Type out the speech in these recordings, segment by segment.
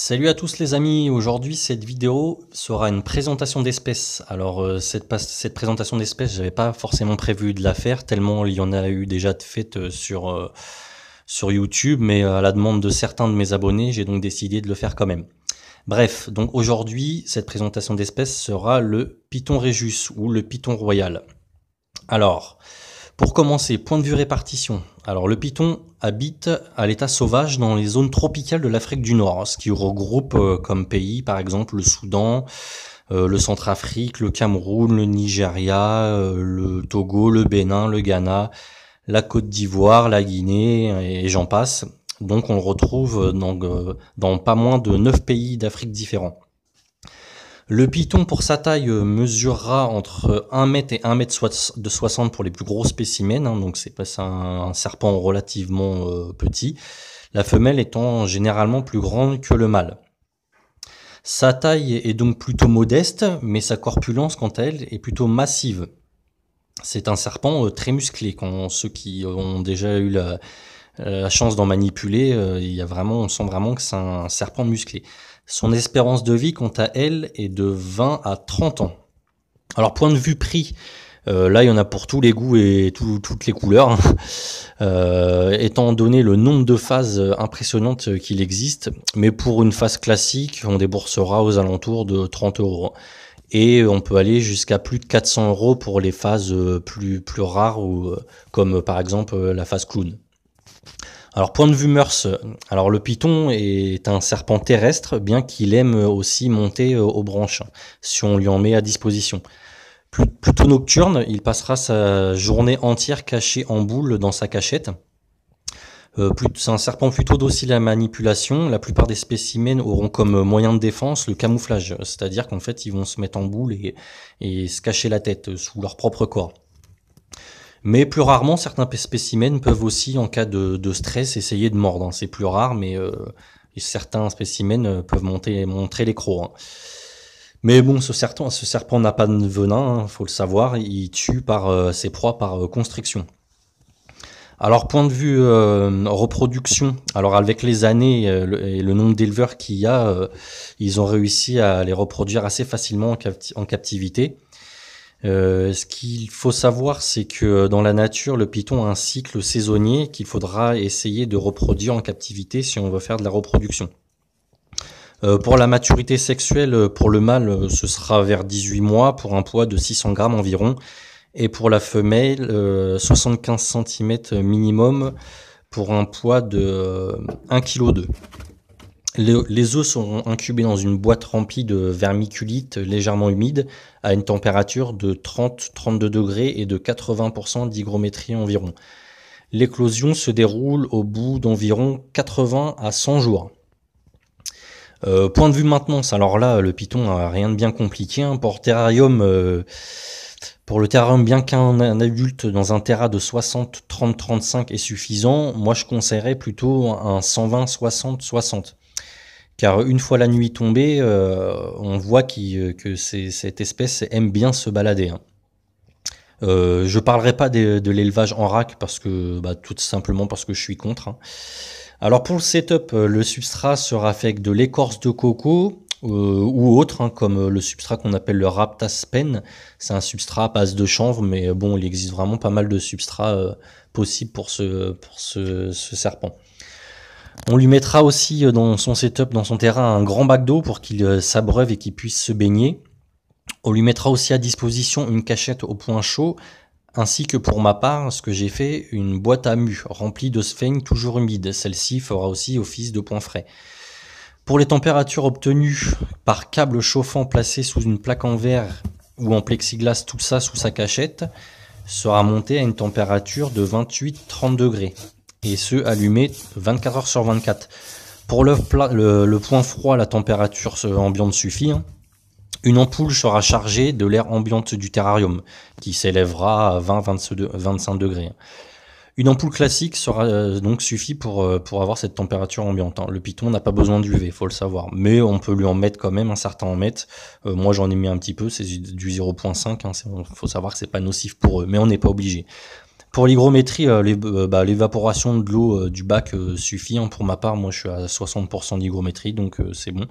Salut à tous les amis, aujourd'hui cette vidéo sera une présentation d'espèces. Alors cette présentation d'espèces, j'avais pas forcément prévu de la faire tellement il y en a eu déjà de faites sur YouTube, mais à la demande de certains de mes abonnés, j'ai donc décidé de le faire quand même. Bref, donc aujourd'hui cette présentation d'espèces sera le Python Régus ou le Python royal. Alors, pour commencer, point de vue répartition. Alors, le python habite à l'état sauvage dans les zones tropicales de l'Afrique du Nord, ce qui regroupe comme pays, par exemple, le Soudan, le Centrafrique, le Cameroun, le Nigeria, le Togo, le Bénin, le Ghana, la Côte d'Ivoire, la Guinée, et j'en passe. Donc, on le retrouve dans pas moins de 9 pays d'Afrique différents. Le python, pour sa taille, mesurera entre 1 mètre et 1 mètre 60 pour les plus gros spécimens, hein, donc c'est un serpent relativement petit, la femelle étant généralement plus grande que le mâle. Sa taille est donc plutôt modeste, mais sa corpulence, quant à elle, est plutôt massive. C'est un serpent très musclé. Quand ceux qui ont déjà eu la chance d'en manipuler, on sent vraiment que c'est un serpent musclé. Son espérance de vie, quant à elle, est de 20 à 30 ans. Alors, point de vue prix, là, il y en a pour tous les goûts et toutes les couleurs. Étant donné le nombre de phases impressionnantes qu'il existe, mais pour une phase classique, on déboursera aux alentours de 30 €. Et on peut aller jusqu'à plus de 400 € pour les phases plus rares, comme par exemple la phase clown. Alors, point de vue mœurs, alors le python est un serpent terrestre, bien qu'il aime aussi monter aux branches, si on lui en met à disposition. Plutôt nocturne, il passera sa journée entière caché en boule dans sa cachette. C'est un serpent plutôt docile à la manipulation. La plupart des spécimens auront comme moyen de défense le camouflage, c'est-à-dire qu'en fait ils vont se mettre en boule et se cacher la tête sous leur propre corps. Mais plus rarement, certains spécimens peuvent aussi, en cas de stress, essayer de mordre, hein. C'est plus rare, mais certains spécimens peuvent montrer les crocs, hein. Mais bon, ce serpent n'a pas de venin, hein, faut le savoir. Il tue ses proies par constriction. Alors, point de vue reproduction, alors avec les années et le nombre d'éleveurs qu'il y a, ils ont réussi à les reproduire assez facilement en captivité. Ce qu'il faut savoir, c'est que dans la nature, le python a un cycle saisonnier qu'il faudra essayer de reproduire en captivité si on veut faire de la reproduction. Pour la maturité sexuelle, pour le mâle, ce sera vers 18 mois pour un poids de 600 grammes environ. Et pour la femelle, 75 cm minimum pour un poids de 1,2 kg. Les œufs sont incubés dans une boîte remplie de vermiculite légèrement humide à une température de 30-32 degrés et de 80% d'hygrométrie environ. L'éclosion se déroule au bout d'environ 80 à 100 jours. Point de vue maintenance, alors là, le python n'a rien de bien compliqué, hein. Pour le terrarium, bien qu'un adulte dans un terrain de 60, 30, 35 est suffisant, moi je conseillerais plutôt un 120, 60, 60. Car une fois la nuit tombée, on voit que cette espèce aime bien se balader, hein. Je parlerai pas de l'élevage en rack tout simplement parce que je suis contre, hein. Alors pour le setup, le substrat sera fait avec de l'écorce de coco ou autre, hein, comme le substrat qu'on appelle le Raptaspen. C'est un substrat à base de chanvre, mais bon, il existe vraiment pas mal de substrats possibles pour ce serpent. On lui mettra aussi dans son setup, dans son terrain, un grand bac d'eau pour qu'il s'abreuve et qu'il puisse se baigner. On lui mettra aussi à disposition une cachette au point chaud, ainsi que pour ma part, ce que j'ai fait, une boîte à mûs remplie de sphènes toujours humides. Celle-ci fera aussi office de point frais. Pour les températures obtenues par câble chauffant placé sous une plaque en verre ou en plexiglas, tout ça sous sa cachette, sera monté à une température de 28-30 degrés. Et ce, allumé 24 heures sur 24. Pour le point froid, la température ambiante suffit, hein. Une ampoule sera chargée de l'air ambiante du terrarium, qui s'élèvera à 20-25 degrés. Une ampoule classique sera donc suffit pour avoir cette température ambiante, hein. Le python n'a pas besoin d'UV, faut le savoir. Mais on peut lui en mettre quand même, un certain en mettre. Moi j'en ai mis un petit peu, c'est du 0,5, hein. Faut savoir que c'est pas nocif pour eux, mais on n'est pas obligé. Pour l'hygrométrie, l'évaporation de l'eau du bac suffit, hein. Pour ma part, moi je suis à 60% d'hygrométrie, donc c'est bon.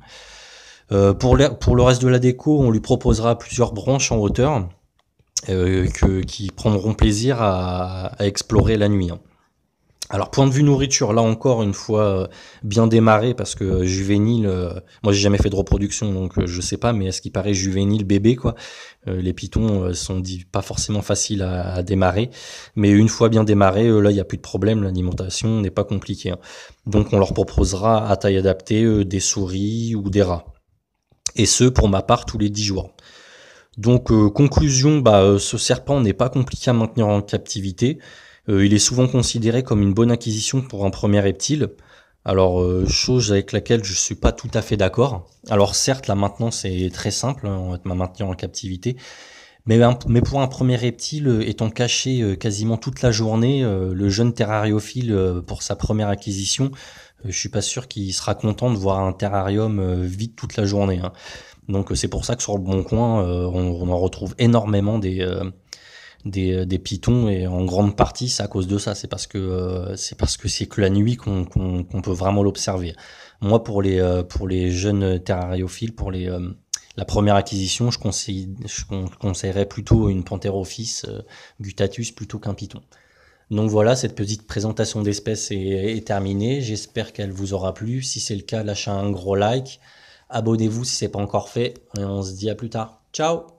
Pour le reste de la déco, on lui proposera plusieurs branches en hauteur qui prendront plaisir à explorer la nuit, hein. Alors point de vue nourriture, là encore une fois bien démarré, parce que juvénile, moi j'ai jamais fait de reproduction donc je sais pas, mais à ce qui paraît juvénile bébé quoi, les pitons sont pas forcément faciles à démarrer, mais une fois bien démarré, là il y a plus de problème, l'alimentation n'est pas compliquée, hein. Donc on leur proposera à taille adaptée des souris ou des rats, et ce pour ma part tous les 10 jours. Donc conclusion, ce serpent n'est pas compliqué à maintenir en captivité. Il est souvent considéré comme une bonne acquisition pour un premier reptile. Alors, chose avec laquelle je suis pas tout à fait d'accord. Alors certes, la maintenance est très simple, hein, on va te maintenir en captivité, mais pour un premier reptile, étant caché quasiment toute la journée, le jeune terrariophile, pour sa première acquisition, je suis pas sûr qu'il sera content de voir un terrarium vide toute la journée, hein. Donc c'est pour ça que sur le Bon Coin, on en retrouve énormément des pitons, et en grande partie c'est à cause de ça. C'est parce que c'est que la nuit qu'on peut vraiment l'observer. Moi pour les jeunes terrariophiles, pour la première acquisition, je conseillerais plutôt une Pantherophis guttatus plutôt qu'un piton. Donc voilà, cette petite présentation d'espèces est terminée. J'espère qu'elle vous aura plu. Si c'est le cas, lâchez un gros like. Abonnez-vous si c'est pas encore fait. Et on se dit à plus tard. Ciao!